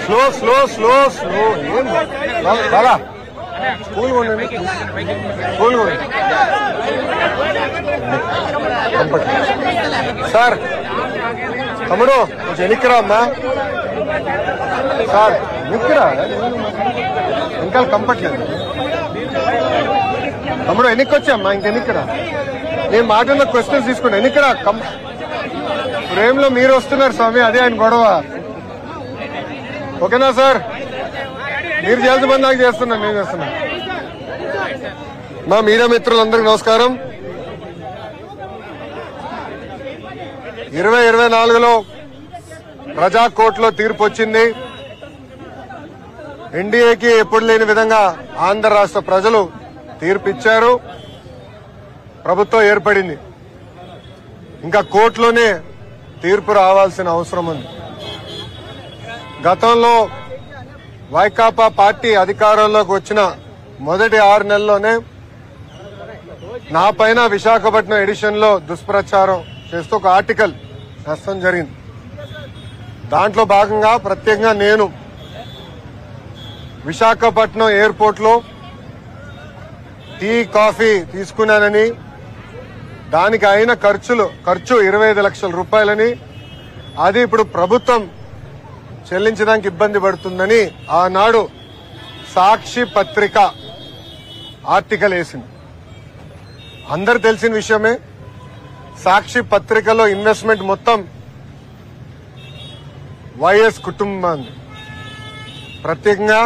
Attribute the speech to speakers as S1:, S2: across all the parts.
S1: Slow slow slow slow ఏం బాగా కూల్గా ఉండండి, కూల్గా ఉండండి సార్. తమ్ముడు కొంచెం ఎన్నికరా అమ్మా సార్, ఎన్నికరా ఇంకా కంపట్లేదు తమ్ముడు, ఎన్నికొచ్చామ్మా ఇంకెన్నికరా. నేను మాటల్లో క్వశ్చన్స్ తీసుకున్నా, ఎన్నికరా ఫ్రేమ్ లో మీరు వస్తున్నారు స్వామి, అదే ఆయన గొడవ. ఓకేనా సార్, మీరు చేయాల్సిన పని నాకు చేస్తున్నాను, నేను చేస్తున్నా. మా మీడియా మిత్రులందరికీ నమస్కారం. 2024లో ప్రజా కోర్టులో తీర్పు వచ్చింది. ఎన్డీఏకి ఎప్పుడు లేని విధంగా ఆంధ్ర రాష్ట్ర ప్రజలు తీర్పు ఇచ్చారు, ప్రభుత్వం ఏర్పడింది. ఇంకా కోర్టులోనే తీర్పు రావాల్సిన అవసరం ఉంది. గతంలో వైకాపా పార్టీ అధికారంలోకి వచ్చిన మొదటి 6 నెలల్లోనే నా పైన విశాఖపట్నం ఎడిషన్ లో దుష్ప్రచారం చేస్తూ ఒక ఆర్టికల్ రాయడం జరిగింది. దాంట్లో భాగంగా ప్రత్యేకంగా నేను విశాఖపట్నం ఎయిర్పోర్ట్ లో టీ కాఫీ తీసుకున్నానని, దానికి అయిన ఖర్చు 25 లక్షల రూపాయలని, అది ఇప్పుడు ప్రభుత్వం చెల్లించడానికి ఇబ్బంది పడుతుందని ఆనాడు సాక్షి పత్రిక ఆర్టికల్ వేసింది. అందరు తెలిసిన విషయమే. సాక్షి పత్రికలో ఇన్వెస్ట్మెంట్ మొత్తం వైఎస్ కుటుంబాన్ని, ప్రత్యేకంగా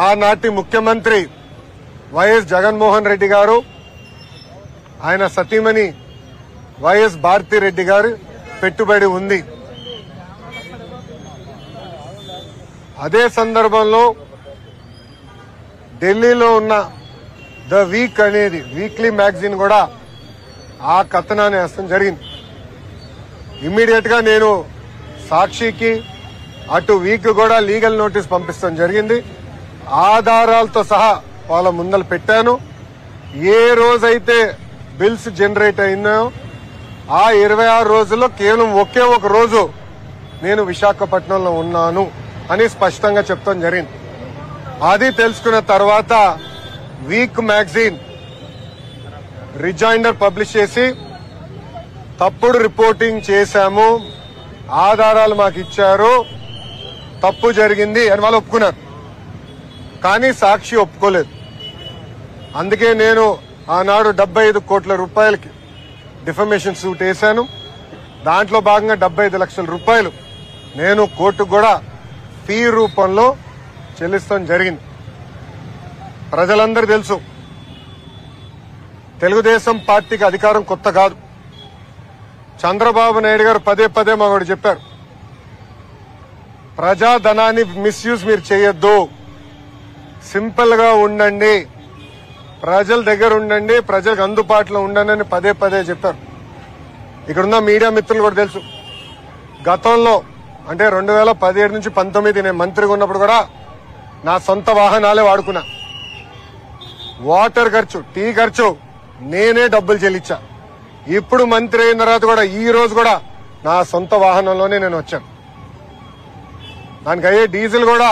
S1: ఆనాటి ముఖ్యమంత్రి వైఎస్ జగన్మోహన్ రెడ్డి గారు, ఆయన సతీమణి వైఎస్ భారతిరెడ్డి గారు పెట్టుబడి ఉంది. అదే సందర్భంలో ఢిల్లీలో ఉన్న ద వీక్ అనేది వీక్లీ మ్యాగజైన్ కూడా ఆ కథనాన్ని వేయడం జరిగింది. ఇమ్మీడియట్ గా నేను సాక్షికి అటు వీక్ కూడా లీగల్ నోటీస్ పంపిస్తాం జరిగింది. ఆధారాలతో సహా వాళ్ళ ముందలు పెట్టాను. ఏ రోజైతే బిల్స్ జనరేట్ అయినాయో ఆ 26 రోజుల్లో కేవలం ఒకే ఒక రోజు నేను విశాఖపట్నంలో ఉన్నాను అని స్పష్టంగా చెప్తాం జరిగింది. అది తెలుసుకున్న తర్వాత వీక్ మ్యాగజైన్ రిజైండర్ పబ్లిష్ చేసి తప్పుడు రిపోర్టింగ్ చేశాము, ఆధారాలు మాకు ఇచ్చారు, తప్పు జరిగింది అని వాళ్ళు ఒప్పుకున్నారు. కానీ సాక్షి ఒప్పుకోలేదు. అందుకే నేను ఆనాడు 75 కోట్ల రూపాయలకి డిఫమేషన్ సూట్ వేశాను. దాంట్లో భాగంగా 75 లక్షల రూపాయలు నేను కోర్టుకు కూడా ఫీ రూపంలో చెల్లిస్తాం జరిగింది. ప్రజలందరూ తెలుసు, తెలుగుదేశం పార్టీకి అధికారం కొత్త కాదు. చంద్రబాబు నాయుడు గారు పదే పదే మాకు చెప్పారు, ప్రజాధనాన్ని మిస్యూజ్ మీరు చేయొద్దు, సింపుల్ గా ఉండండి, ప్రజల దగ్గర ఉండండి, ప్రజలకు అందుబాటులో ఉండండి అని పదే పదే చెప్పారు. ఇక్కడున్న మీడియా మిత్రులు కూడా తెలుసు, గతంలో అంటే 2017 నుంచి 19 నేను మంత్రిగా ఉన్నప్పుడు కూడా నా సొంత వాహనాలే వాడుకున్నా. వాటర్ ఖర్చు, టీ ఖర్చు నేనే డబ్బులు చెల్లించా. ఇప్పుడు మంత్రి అయిన తర్వాత కూడా ఈ రోజు కూడా నా సొంత వాహనంలోనే నేను వచ్చాను. దానికి అయ్యే డీజిల్ కూడా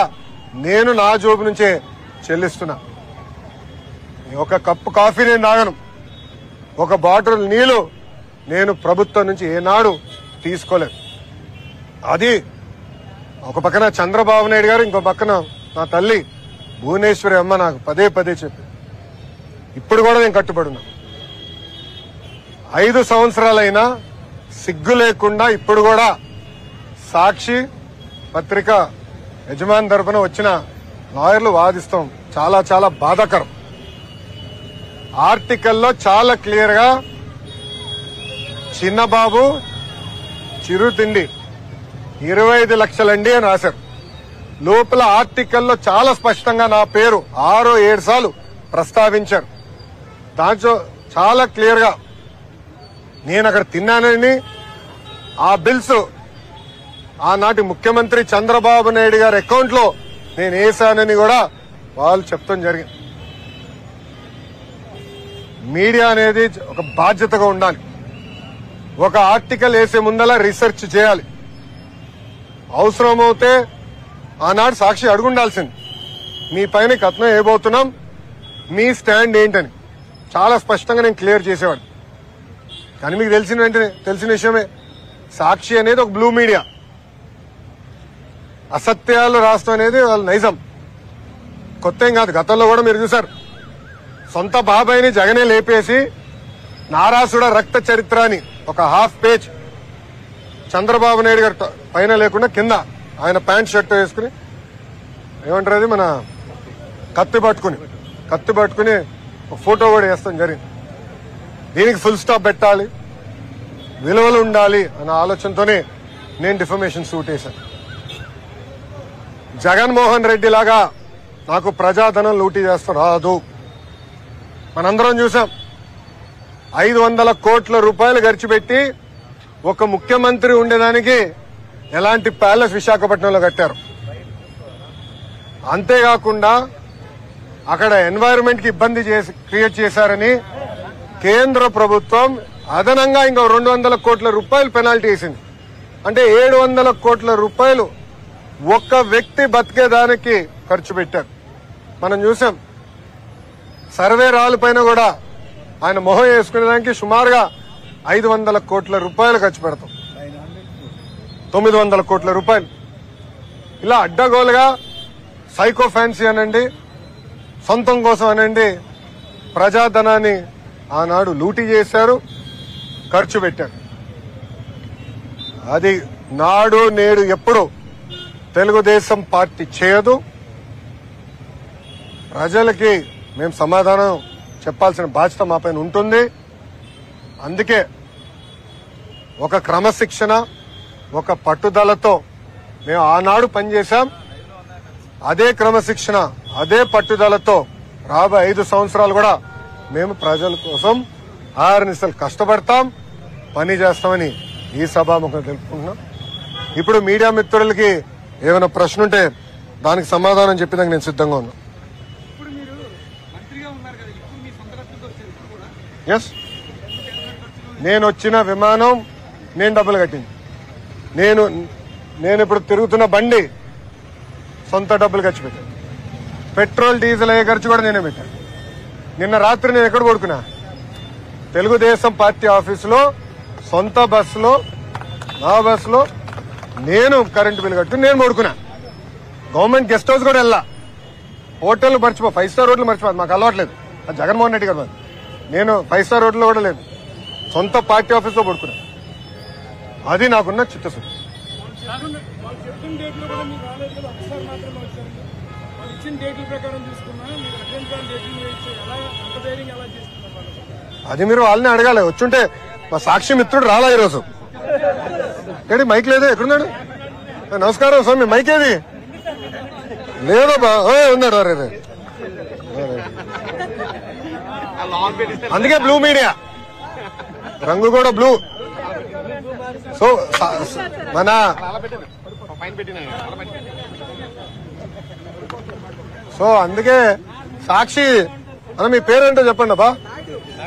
S1: నేను నా జోబు నుంచే చెల్లిస్తున్నా. ఒక కప్పు కాఫీ నేను తాగను, ఒక బాటిల్ నీళ్లు నేను ప్రభుత్వం నుంచి ఏనాడు తీసుకోలేదు. అది ఒక పక్కన చంద్రబాబు నాయుడు గారు, ఇంకో పక్కన నా తల్లి భువనేశ్వరి అమ్మ నాకు పదే పదే చెప్పి ఇప్పుడు కూడా నేను కట్టుబడున్నా. 5 సంవత్సరాలైనా సిగ్గు లేకుండా ఇప్పుడు కూడా సాక్షి పత్రిక యజమాని తరఫున వచ్చిన లాయర్లు వాదిస్తాం. చాలా చాలా బాధాకరం. ఆర్టికల్లో చాలా క్లియర్ గా చిన్నబాబు చిరు తిండి 25 లక్షలండి అని రాశారు. లోపల ఆర్టికల్లో చాలా స్పష్టంగా నా పేరు 6-7 సార్లు ప్రస్తావించారు. దాంట్లో చాలా క్లియర్ గా నేను అక్కడ తిన్నానని, ఆ బిల్స్ ఆనాటి ముఖ్యమంత్రి చంద్రబాబు నాయుడు గారి అకౌంట్ లో నేను వేశానని కూడా వాళ్ళు చెప్తాం జరిగింది. మీడియా అనేది ఒక బాధ్యతగా ఉండాలి. ఒక ఆర్టికల్ వేసే ముందలా రీసెర్చ్ చేయాలి. అవసరమైతే ఆనాడు సాక్షి అడుగుండాల్సింది, మీ పైన కథనం వేయబోతున్నాం, మీ స్టాండ్ ఏంటని చాలా స్పష్టంగా నేను క్లియర్ చేసేవాడు. కానీ మీకు తెలిసిన విషయమే, సాక్షి అనేది ఒక బ్లూ మీడియా, అసత్యాలు రాష్ట్రం అనేది వాళ్ళ నైజం, కొత్త ఏం కాదు. గతంలో కూడా మీరు చూసారు, సొంత బాబాయిని జగనే లేపేసి నారాసుడ రక్త చరిత్ర అని ఒక హాఫ్ పేజ్ చంద్రబాబు నాయుడు గారు పైన లేకుండా కింద ఆయన ప్యాంట్ షర్ట్ వేసుకుని ఏమంటారు అది మన కత్తి పట్టుకుని ఒక ఫోటో కూడా వేస్తాం జరిగింది. దీనికి ఫుల్ స్టాప్ పెట్టాలి, విలువలు ఉండాలి అన్న ఆలోచనతోనే నేను డిఫమేషన్ సూట్ వేశాను. జగన్మోహన్ రెడ్డి లాగా నాకు ప్రజాధనం లూటీ చేస్తా రాదు. మనందరం చూసాం, 500 కోట్ల రూపాయలు ఖర్చు పెట్టి ఒక ముఖ్యమంత్రి ఉండేదానికి ఎలాంటి ప్యాలెస్ విశాఖపట్నంలో కట్టారు. అంతేకాకుండా అక్కడ ఎన్వైరన్మెంట్ కి ఇబ్బంది క్రియేట్ చేశారని కేంద్ర ప్రభుత్వం అదనంగా ఇంకో 200 కోట్ల రూపాయలు పెనాల్టీ వేసింది. అంటే 700 కోట్ల రూపాయలు ఒక్క వ్యక్తి బతికేదానికి ఖర్చు పెట్టారు. మనం చూసాం, సర్వే రాళ్ళ పైన కూడా ఆయన మొహం వేసుకునేదానికి సుమారుగా 500 కోట్ల రూపాయలు ఖర్చు పెడతాం, 900 కోట్ల రూపాయలు. ఇలా అడ్డగోలుగా సైకో ఫ్యాన్సీ అనండి, సొంతం కోసం అనండి, ప్రజాధనాన్ని ఆనాడు లూటీ చేశారు, ఖర్చు పెట్టారు. అది నాడు నేడు ఎప్పుడు తెలుగుదేశం పార్టీ చేయదు. ప్రజలకి మేము సమాధానం చెప్పాల్సిన బాధ్యత మా పైన ఉంటుంది. అందుకే ఒక క్రమశిక్షణ, ఒక పట్టుదలతో మేము ఆనాడు పనిచేశాం. అదే క్రమశిక్షణ, అదే పట్టుదలతో రాబోయే 5 సంవత్సరాలు కూడా మేము ప్రజల కోసం ఆర్నిసలు కష్టపడతాం, పని చేస్తామని ఈ సభాముఖంగా తెలుపుకుంటున్నాం. ఇప్పుడు మీడియా మిత్రులకి ఏమైనా ప్రశ్న ఉంటే దానికి సమాధానం చెప్పేదానికి నేను సిద్ధంగా ఉన్నా. ఎస్, నేను వచ్చిన విమానం నేను డబ్బులు కట్టింది. నేను ఇప్పుడు తిరుగుతున్న బండి సొంత డబ్బులు ఖర్చు పెట్టాను. పెట్రోల్ డీజిల్ అయ్యే ఖర్చు కూడా నేనే పెట్టాను. నిన్న రాత్రి నేను ఎక్కడ పడుకున్నా? తెలుగుదేశం పార్టీ ఆఫీసులో, సొంత బస్సులో, నా బస్సులో నేను కరెంటు బిల్లు కట్టుకుని నేను పడుకున్నా. గవర్నమెంట్ గెస్ట్ హౌస్ కూడా వెళ్ళా. హోటల్ మర్చిపో, 5 స్టార్ హోటల్ మర్చిపోదు, మాకు అలవాట్లేదు. అది జగన్మోహన్ రెడ్డి గారు. నేను 5 స్టార్ హోటల్లో కూడా లేదు, సొంత పార్టీ ఆఫీస్లో పడుకున్నా. అది నాకున్న చిత్తశుద్ధి. అది మీరు వాళ్ళని అడగాలి. వచ్చుంటే మా సాక్షి మిత్రుడు రాలా ఈరోజు. ఏడి మైక్ లేదు, ఎక్కడున్నాడు? నమస్కారం స్వామి, మైక్ ఏది? లేదబ్బా, ఉన్నాడు. అరే అందుకే బ్లూ మీడియా, రంగు కూడా బ్లూ. సో మన అందుకే సాక్షి అన్న, మీ పేరేంటో చెప్పండి అబ్బా.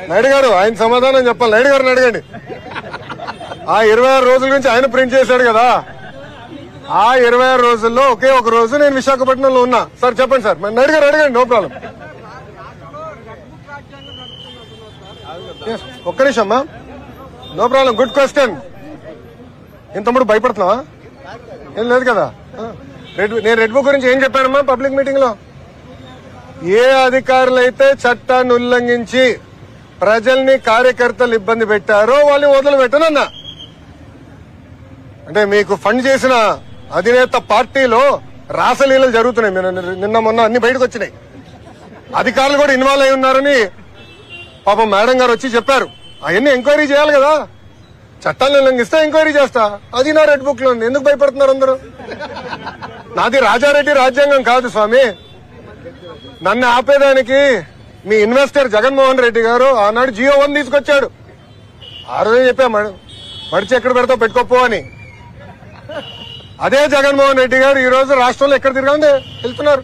S1: నాయుడు గారు, ఆయన సమాధానం చెప్పాలి. నాయుడు గారిని అడగండి. ఆ 26 రోజుల నుంచి ఆయన ప్రింట్ చేశాడు కదా, ఆ 26 రోజుల్లో ఒకే ఒక రోజు నేను విశాఖపట్నంలో ఉన్నా. సార్ చెప్పండి సార్. నాయుడు గారు అడగండి, నో ప్రాబ్లం. ఒక్క నిమిషం అమ్మా, నో ప్రాబ్లం. Good question. ఏం తమ్ముడు భయపడుతున్నావా? ఏం లేదు కదా. నేను రెడ్ బుక్ గురించి ఏం చెప్పానమ్మా పబ్లిక్ మీటింగ్ లో? ఏ అధికారులైతే చట్టాన్ని ఉల్లంఘించి ప్రజల్ని, కార్యకర్తలు ఇబ్బంది పెట్టారో వాళ్ళని వదిలిపెట్టనన్నా. అంటే మీకు ఫండ్ చేసిన అధినేత పార్టీలో రాసలీలలు జరుగుతున్నాయి. నిన్న మొన్న అన్ని బయటకు వచ్చినాయి. అధికారులు కూడా ఇన్వాల్వ్ అయి ఉన్నారని పాపం మేడం గారు వచ్చి చెప్పారు. అవన్నీ ఎంక్వైరీ చేయాలి కదా. చట్టాలను ఉల్లంఘిస్తే ఎంక్వైరీ చేస్తా. అది నా రెడ్ బుక్ లో ఉంది. ఎందుకు భయపడుతున్నారు అందరూ? నాది రాజారెడ్డి రాజ్యాంగం కాదు స్వామి. నన్ను ఆపేదానికి మీ ఇన్వెస్టర్ జగన్మోహన్ రెడ్డి గారు ఆనాడు జియో 1 తీసుకొచ్చాడు. ఆ రోజే చెప్పా, మడిచి ఎక్కడ పెడతావు పెట్టుకోపో అని. అదే జగన్మోహన్ రెడ్డి గారు ఈ రోజు రాష్ట్రంలో ఎక్కడ తిరగాలి వెళ్తున్నారు.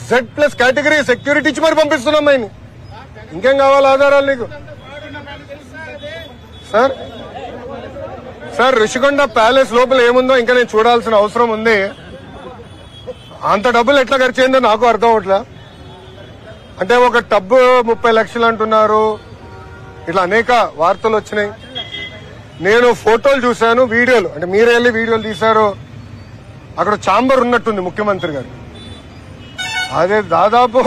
S1: Z+ కేటగిరీ సెక్యూరిటీ ఇచ్చి మరి పంపిస్తున్నాం ఆయన్ని. ఇంకేం కావాలి ఆధారాలు నీకు? సార్ ఋషికొండ ప్యాలెస్ లోపల ఏముందో ఇంకా నేను చూడాల్సిన అవసరం ఉంది. అంత డబ్బులు ఎట్లా ఖర్చు అయిందో నాకు అర్థం అవట్లా. అంటే ఒక టబ్బు 30 లక్షలు అంటున్నారు, ఇట్లా అనేక వార్తలు వచ్చినాయి. నేను ఫోటోలు చూశాను, వీడియోలు, అంటే మీరే వెళ్ళి వీడియోలు తీశారు. అక్కడ ఛాంబర్ ఉన్నట్టుంది ముఖ్యమంత్రి గారు. అదే దాదాపు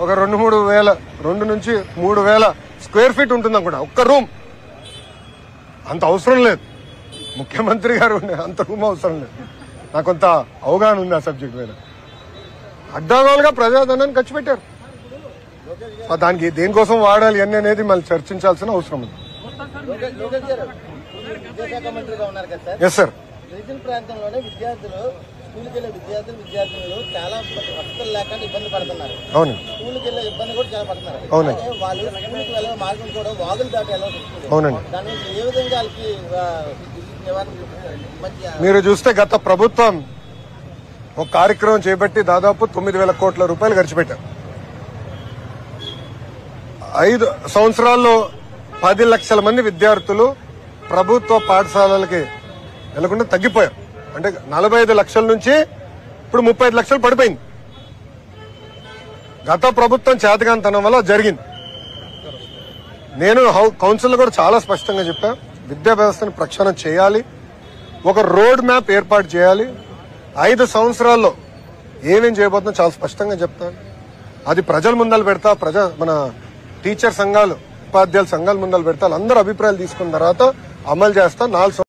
S1: ఒక 2 నుంచి 3 వేల స్క్వేర్ ఫీట్ ఉంటుంది అనుకుంటా ఒక్క రూమ్. అంత అవసరం లేదు ముఖ్యమంత్రి గారు, అంత రూమ్ అవసరం లేదు. నాకు కొంత అవగాహన ఉంది ఆ సబ్జెక్ట్ మీద. అడ్డాగోలుగా ప్రజాధనాన్ని ఖర్చు పెట్టారు. దానికి దేనికోసం వాడాలి అని అనేది మళ్ళీ చర్చించాల్సిన అవసరం ఉంది. Yes sir.
S2: గిరిజన ప్రాంతంలోనే విద్యార్థులు స్కూల్కి వెళ్ళే విద్యార్థులు చాలా వసతులు లేకుండా ఇబ్బంది పడుతున్నారు.
S1: అవును.
S2: స్కూల్కి వెళ్ళే ఇబ్బంది కూడా చాలా పడుతున్నారు.
S1: అవునండి.
S2: వాళ్ళు స్కూల్కి వెళ్ళే మార్గం కూడా వాగులు దాటి వెళ్ళాల్సి వస్తుంది.
S1: అవునండి.
S2: దాని ఏ విధంగా వాళ్ళకి నివారణ
S1: మీరు చూస్తే గత ప్రభుత్వం ఒక కార్యక్రమం చేపట్టి దాదాపు 9,000 కోట్ల రూపాయలు ఖర్చు పెట్టారు. 5 సంవత్సరాల్లో 10 లక్షల మంది విద్యార్థులు ప్రభుత్వ పాఠశాలలకి వెళ్లకుండా తగ్గిపోయారు. అంటే 45 లక్షల నుంచి ఇప్పుడు 35 లక్షలు పడిపోయింది. గత ప్రభుత్వం చేతకాంతనం వల్ల జరిగింది. నేను కౌన్సిల్ కూడా చాలా స్పష్టంగా చెప్పా, విద్యా వ్యవస్థను ప్రక్షాళన చేయాలి, ఒక రోడ్ మ్యాప్ ఏర్పాటు చేయాలి. 5 సంవత్సరాల్లో ఏమేం చేయబోతుందో చాలా స్పష్టంగా చెప్తాను. అది ప్రజల ముందలు పెడతా, మన టీచర్ సంఘాలు, ఉపాధ్యాయుల సంఘాల ముందలు పెడతా, అందరూ అభిప్రాయాలు తీసుకున్న తర్వాత అమలు చేస్తా. 4